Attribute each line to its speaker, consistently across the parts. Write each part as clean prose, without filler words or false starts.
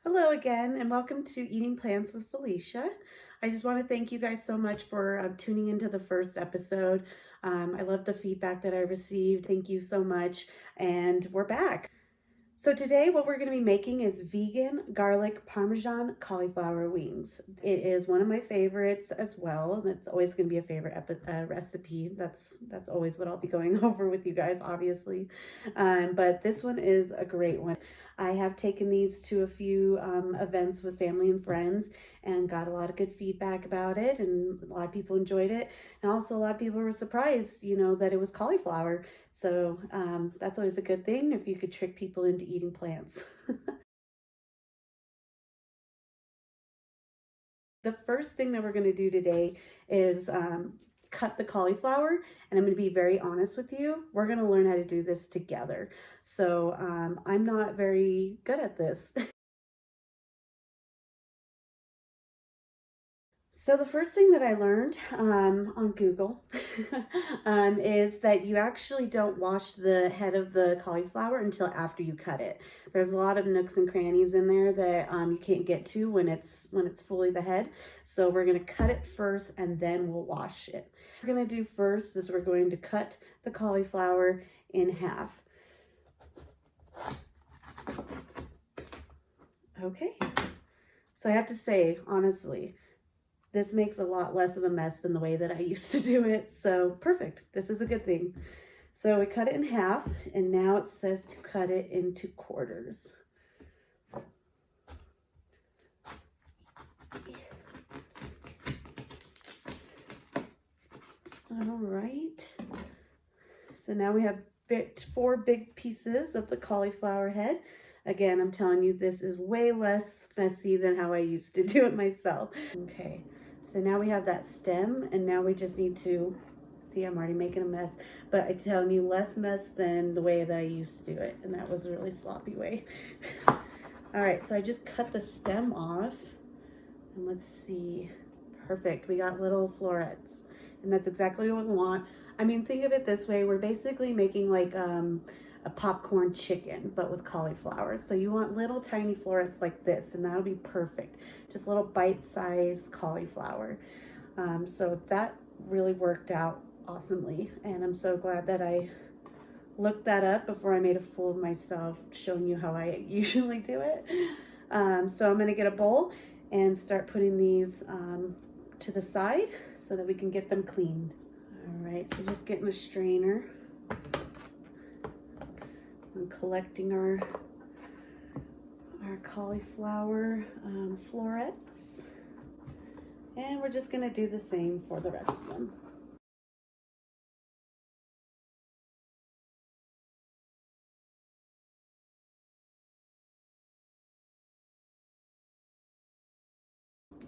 Speaker 1: Hello again, and welcome to Eating Plants with Felicia. I just want to thank you guys so much for tuning into the first episode. I love the feedback that I received. Thank you so much, and we're back. So today what we're going to be making is vegan garlic parmesan cauliflower wings. It is one of my favorites as well. That's always going to be a favorite recipe. That's always what I'll be going over with you guys, obviously. But this one is a great one. I have taken these to a few events with family and friends and got a lot of good feedback about it, and a lot of people enjoyed it. And also a lot of people were surprised, that it was cauliflower. So that's always a good thing if you could trick people into eating plants. The first thing that we're going to do today is cut the cauliflower, and I'm going to be very honest with you. We're going to learn how to do this together. So I'm not very good at this. So the first thing that I learned on Google is that you actually don't wash the head of the cauliflower until after you cut it. There's a lot of nooks and crannies in there that you can't get to when it's fully the head. So we're going to cut it first and then we'll wash it. What we're going to do first is we're going to cut the cauliflower in half. Okay. So I have to say, honestly, this makes a lot less of a mess than the way that I used to do it. So perfect. This is a good thing. So we cut it in half, and now it says to cut it into quarters. All right. So now we have 4 big pieces of the cauliflower head. Again, I'm telling you, this is way less messy than how I used to do it myself. Okay. So now we have that stem, and now we just need to, see, I'm already making a mess, but I'm telling you, less mess than the way that I used to do it, and that was a really sloppy way. All right, so I just cut the stem off, and let's see, perfect, we got little florets, and that's exactly what we want. I mean, think of it this way, we're basically making like a popcorn chicken, but with cauliflower. So you want little tiny florets like this, and that'll be perfect. Just little bite-sized cauliflower. So that really worked out awesomely, and I'm so glad that I looked that up before I made a fool of myself showing you how I usually do it. So I'm gonna get a bowl and start putting these to the side so that we can get them cleaned. All right, so just getting a strainer and collecting our cauliflower florets, and we're just going to do the same for the rest of them.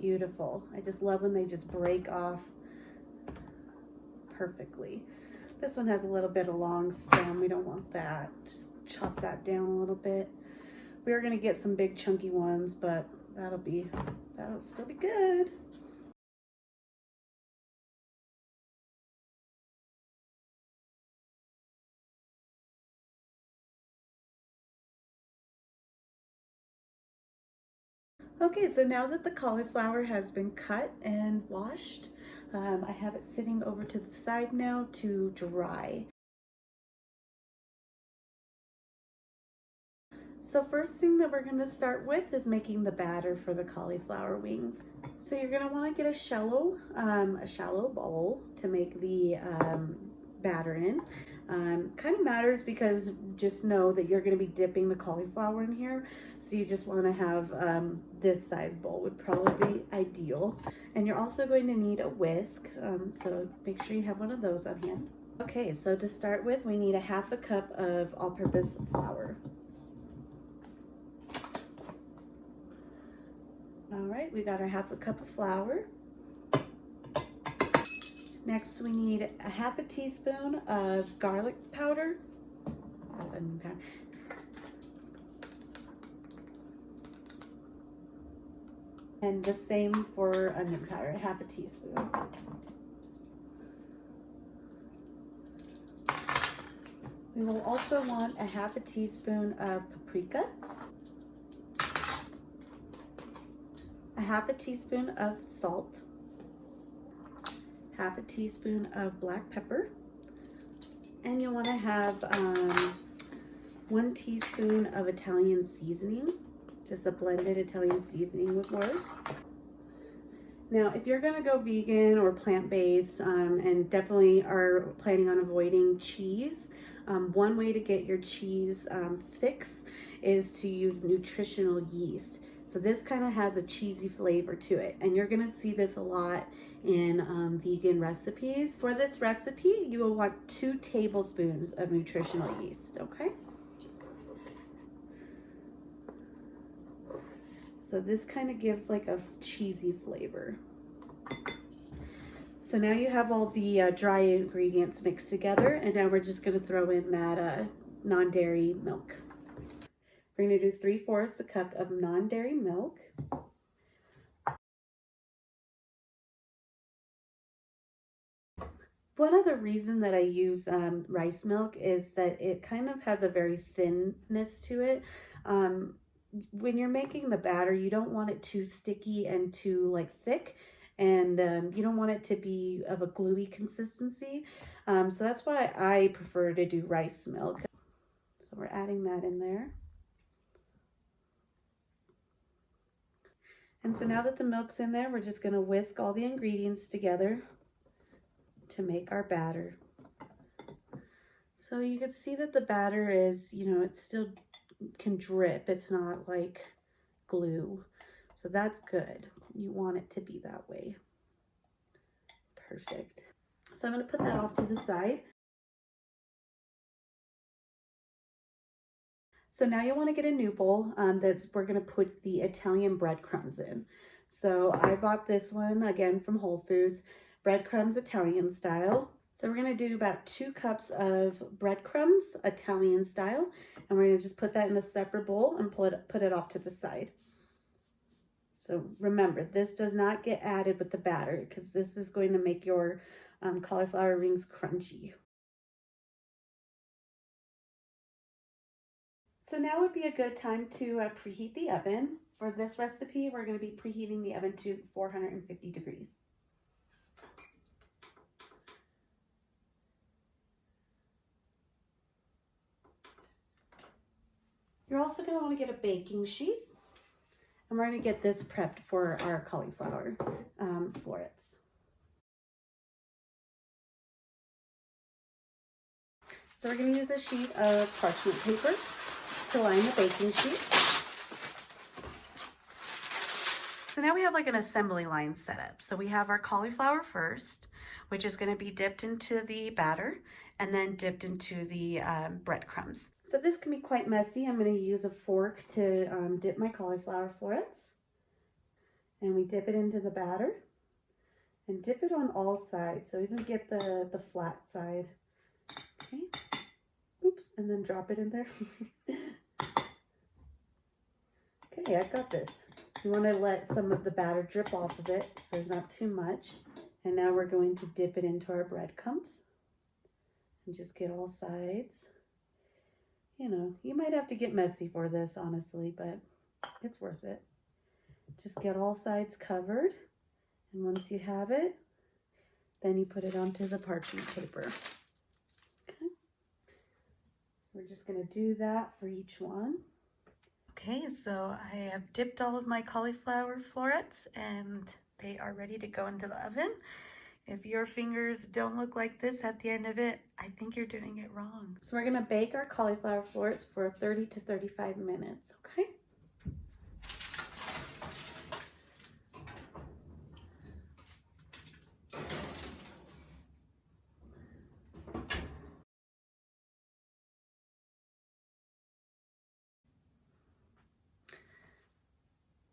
Speaker 1: Beautiful. I just love when they just break off perfectly. This one has a little bit of long stem. We don't want that. Just chop that down a little bit. We are going to get some big chunky ones, but that'll still be good. Okay, so now that the cauliflower has been cut and washed, I have it sitting over to the side now to dry. So first thing that we're going to start with is making the batter for the cauliflower wings. So you're going to want to get a shallow bowl to make the batter in. Kind of matters because just know that you're going to be dipping the cauliflower in here. So you just want to have this size bowl would probably be ideal. And you're also going to need a whisk. So make sure you have one of those on hand. Okay, so to start with, we need a 1/2 cup of all-purpose flour. All right, we got our 1/2 cup of flour. Next, we need a 1/2 teaspoon of garlic powder. That's onion powder. And the same for onion powder, 1/2 teaspoon. We will also want a 1/2 teaspoon of paprika. a half a teaspoon of salt, half a teaspoon of black pepper, and you'll want to have 1 teaspoon of Italian seasoning, just a blended Italian seasoning would work. Now, if you're gonna go vegan or plant-based and definitely are planning on avoiding cheese, one way to get your cheese fix is to use nutritional yeast. So this kind of has a cheesy flavor to it, and you're gonna see this a lot in vegan recipes. For this recipe, you will want 2 tablespoons of nutritional yeast, okay? So this kind of gives like a cheesy flavor. So now you have all the dry ingredients mixed together, and now we're just gonna throw in that non-dairy milk. We're gonna do 3/4 a cup of non-dairy milk. One other reason that I use rice milk is that it kind of has a very thinness to it. When you're making the batter, you don't want it too sticky and too like thick, and you don't want it to be of a gluey consistency. So that's why I prefer to do rice milk. So we're adding that in there. And so now that the milk's in there, we're just gonna whisk all the ingredients together to make our batter. So you can see that the batter is, you know, it still can drip. It's not like glue. So that's good. You want it to be that way. Perfect. So I'm going to put that off to the side. So now you want to get a new bowl we're going to put the Italian breadcrumbs in. So I bought this one again from Whole Foods, breadcrumbs Italian style. So we're going to do about 2 cups of breadcrumbs Italian style, and we're going to just put that in a separate bowl and put it off to the side. So remember, this does not get added with the batter because this is going to make your cauliflower rings crunchy. So now would be a good time to preheat the oven. For this recipe, we're going to be preheating the oven to 450 degrees. You're also going to want to get a baking sheet, and we're going to get this prepped for our cauliflower florets. So we're going to use a sheet of parchment paper to line the baking sheet. So now we have like an assembly line set up. So we have our cauliflower first, which is going to be dipped into the batter and then dipped into the breadcrumbs. So this can be quite messy. I'm going to use a fork to dip my cauliflower florets. And we dip it into the batter and dip it on all sides. So even get the flat side. Okay. Oops, and then drop it in there. Okay, I've got this. You want to let some of the batter drip off of it so there's not too much. And now we're going to dip it into our breadcrumbs and just get all sides. You know, you might have to get messy for this, honestly, but it's worth it. Just get all sides covered. And once you have it, then you put it onto the parchment paper. Okay. We're just going to do that for each one. Okay, so I have dipped all of my cauliflower florets and they are ready to go into the oven. If your fingers don't look like this at the end of it, I think you're doing it wrong. So we're gonna bake our cauliflower florets for 30 to 35 minutes, okay?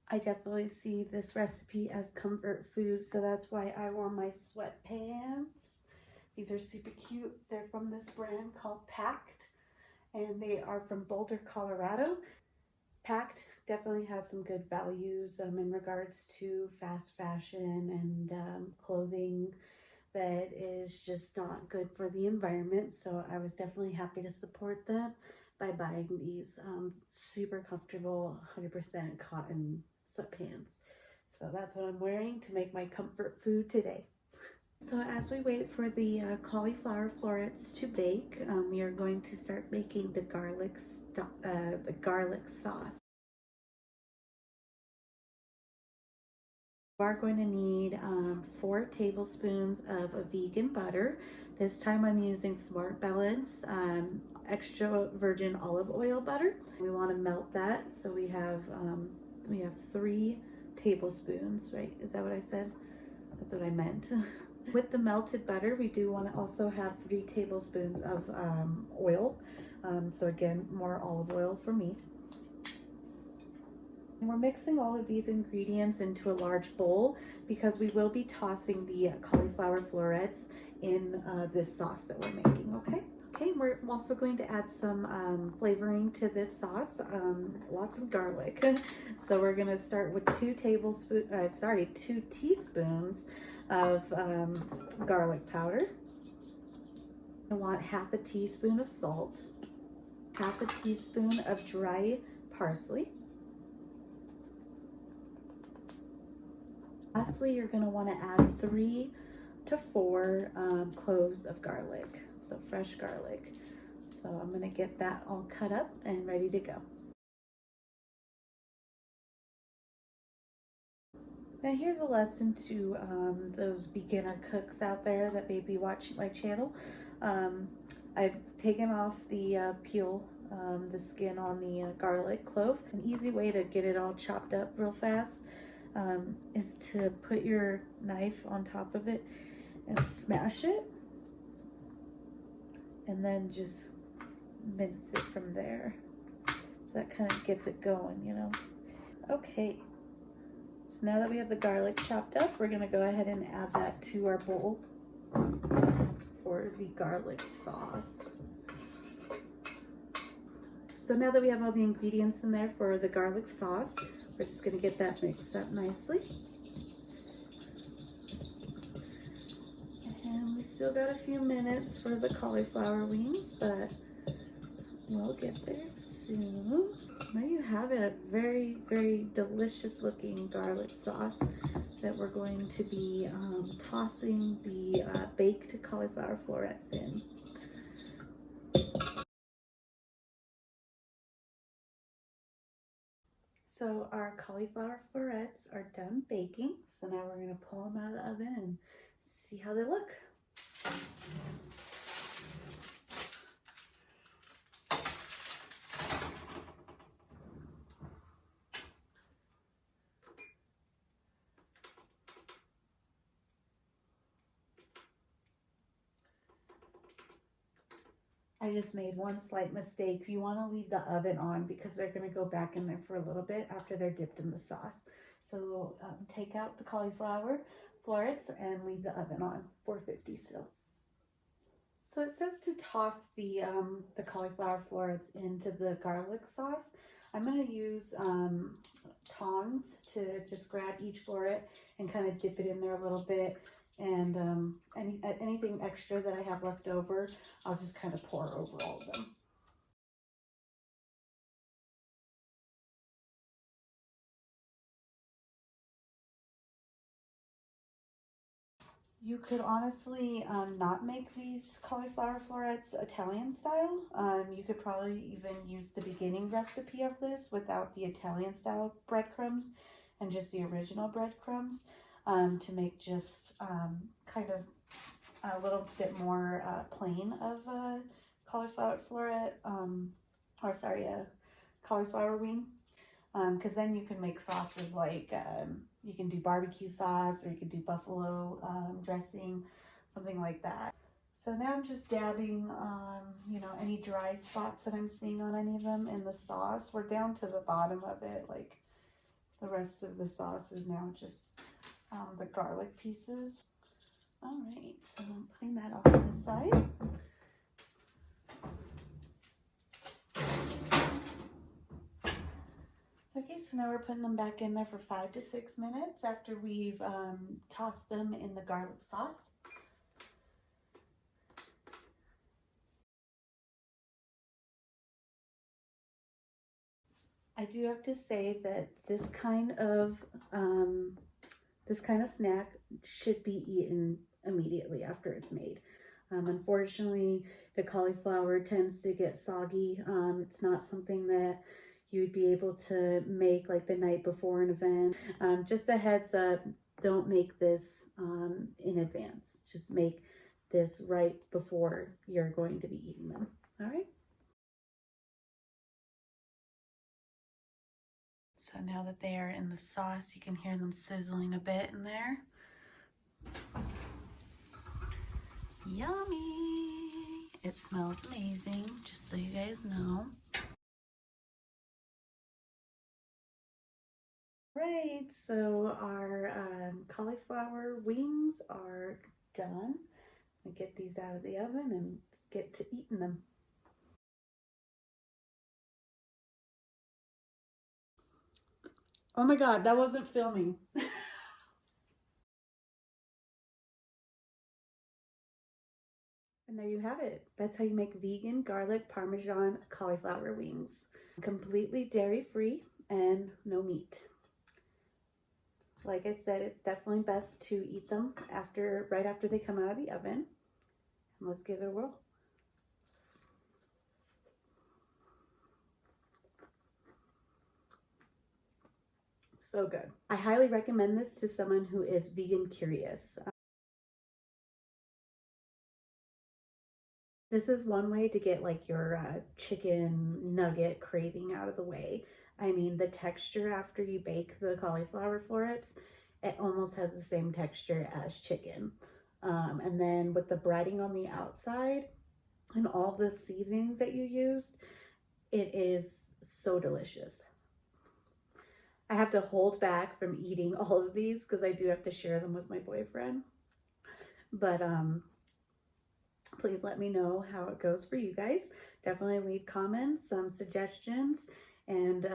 Speaker 1: I definitely see this recipe as comfort food, so that's why I wore my sweatpants. These are super cute. They're from this brand called Pact, and they are from Boulder, Colorado. Pact definitely has some good values in regards to fast fashion and clothing that is just not good for the environment, so I was definitely happy to support them by buying these super comfortable 100% cotton sweatpants. So that's what I'm wearing to make my comfort food today. So as we wait for the cauliflower florets to bake, we are going to start making the garlic sauce. We are going to need 4 tablespoons of a vegan butter. This time I'm using Smart Balance extra virgin olive oil butter. We want to melt that, so we have 3 tablespoons, right? Is that what I said? That's what I meant. With the melted butter, we do want to also have 3 tablespoons of oil. So again, more olive oil for me. And we're mixing all of these ingredients into a large bowl because we will be tossing the cauliflower florets in this sauce that we're making, okay? Okay, we're also going to add some flavoring to this sauce, lots of garlic. So we're gonna start with 2 teaspoons of garlic powder. I want half a teaspoon of salt, half a teaspoon of dry parsley. Lastly, you're gonna wanna add 3 to 4 cloves of garlic, so fresh garlic. So I'm gonna get that all cut up and ready to go. Now here's a lesson to those beginner cooks out there that may be watching my channel. I've taken off the peel, the skin on the garlic clove. An easy way to get it all chopped up real fast is to put your knife on top of it and smash it, and then just mince it from there. So that kind of gets it going, you know. Okay. So now that we have the garlic chopped up, we're gonna go ahead and add that to our bowl for the garlic sauce. So now that we have all the ingredients in there for the garlic sauce, we're just gonna get that mixed up nicely. And we still got a few minutes for the cauliflower wings, but we'll get there soon. There you have it, a very, very delicious looking garlic sauce that we're going to be tossing the baked cauliflower florets in. So our cauliflower florets are done baking. So now we're gonna pull them out of the oven and see how they look. I just made one slight mistake. You want to leave the oven on because they're going to go back in there for a little bit after they're dipped in the sauce. So take out the cauliflower florets and leave the oven on 450 still. So it says to toss the cauliflower florets into the garlic sauce. I'm going to use tongs to just grab each floret and kind of dip it in there a little bit. And anything extra that I have left over, I'll just kind of pour over all of them. You could honestly not make these cauliflower florets Italian style. You could probably even use the beginning recipe of this without the Italian style breadcrumbs and just the original breadcrumbs to make just kind of a little bit more plain of cauliflower floret, cauliflower wing. Because then you can make sauces like you can do barbecue sauce, or you could do buffalo dressing, something like that. So now I'm just dabbing, you know, any dry spots that I'm seeing on any of them in the sauce. We're down to the bottom of it, like the rest of the sauce is now just the garlic pieces. All right, so I'm putting that off to the side. Okay, so now we're putting them back in there for 5 to 6 minutes after we've tossed them in the garlic sauce. I do have to say that this kind of snack should be eaten immediately after it's made. Unfortunately, the cauliflower tends to get soggy. It's not something that you would be able to make like the night before an event. Just a heads up, don't make this in advance. Just make this right before you're going to be eating them. All right. So now that they are in the sauce, you can hear them sizzling a bit in there. Yummy! It smells amazing, just so you guys know. Right, so our cauliflower wings are done. I get these out of the oven and get to eating them. Oh my God, that wasn't filming. And there you have it. That's how you make vegan garlic parmesan cauliflower wings. Completely dairy-free and no meat. Like I said, it's definitely best to eat them right after they come out of the oven. And let's give it a whirl. So good. I highly recommend this to someone who is vegan curious. This is one way to get like your chicken nugget craving out of the way. I mean, the texture after you bake the cauliflower florets, it almost has the same texture as chicken. And then with the breading on the outside and all the seasonings that you used, it is so delicious. I have to hold back from eating all of these because I do have to share them with my boyfriend. But please let me know how it goes for you guys. Definitely leave comments, some suggestions, and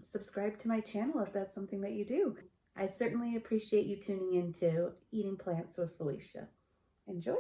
Speaker 1: subscribe to my channel if that's something that you do. I certainly appreciate you tuning into Eating Plants with Felicia. Enjoy.